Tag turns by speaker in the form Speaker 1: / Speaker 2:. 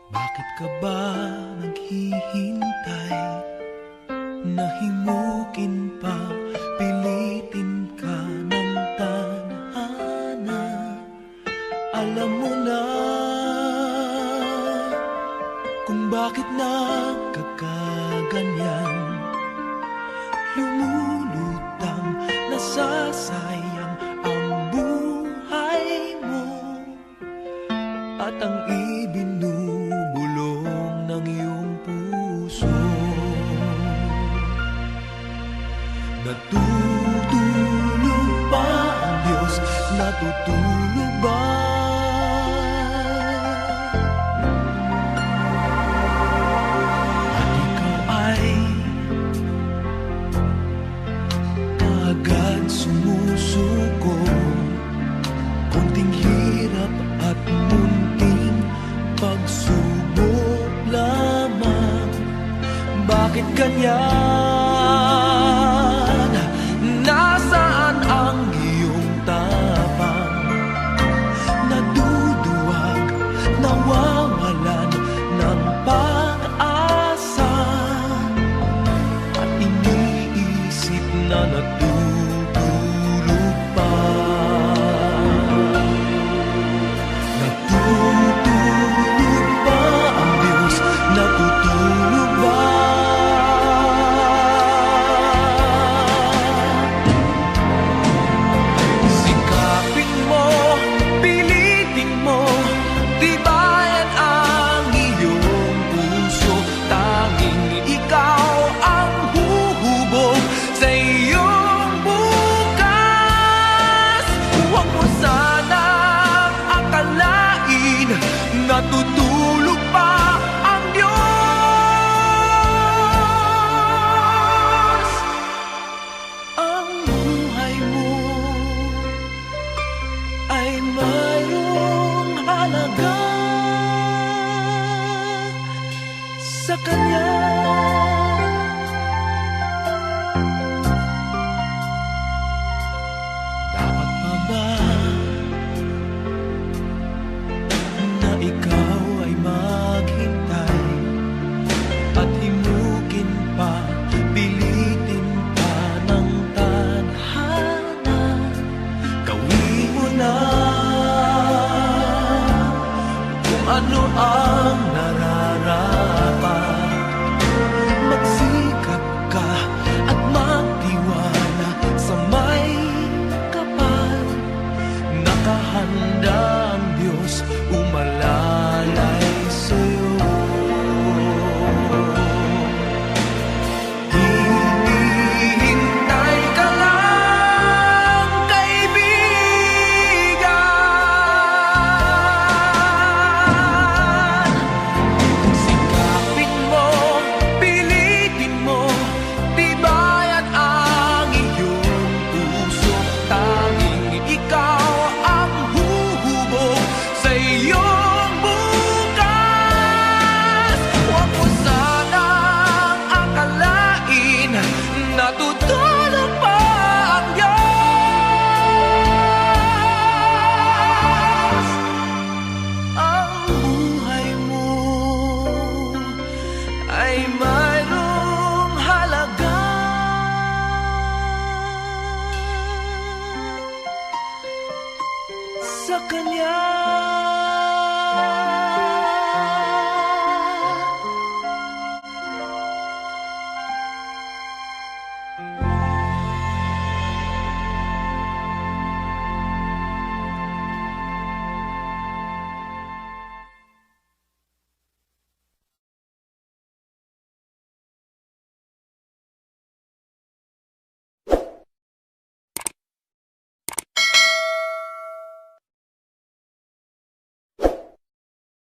Speaker 1: Bakit ka ba naghihintay? Nahimukin pa, pilitin ka ng tadhana. Alam mo na kung bakit nagkakaganyan. Lumulutang, nasasayang ang buhay mo at ang ibinubulong ng iyong puso. Natutulog ba ang Diyos? Natutulog ba? At ikaw ay agad sumusuko. Konting hirap at munting pagsubok lamang. Bakit ganyan? Nasaan ang iyong tapang? Naduduwag, nawawalan ng pag-asa, at iniisip na natutulog pa. Natutulog ba ang Diyos? Natutulog ba? Sikapin mo, pilitin mo, tibayan ang iyong puso. Tanging ikaw ang huhubog sa iyong bukas. Huwag mo sanang akalain natutulog pa ang Diyos. Ang buhay mo ay mayroong halaga sa Kanya. Dapat pa ba na ikaw ay maghintay at himukin pa, pilitin pa ng tadhana? Gawin mo na kung ano ang nararapat. Magsikap ka at magtiwala sa may kapal. Nakahanda ang Diyos umalalay sa'yo. Hinihintay ka lang, kaibigan. Sikapin mo, pilitin mo, tibayan ang iyong puso. Tanging ikaw ang huhubog sa iyong bukas. Huwag mo sanang akalain natutulog pa ang Diyos. Ang buhay mo ay mayroong halaga sa Kanya.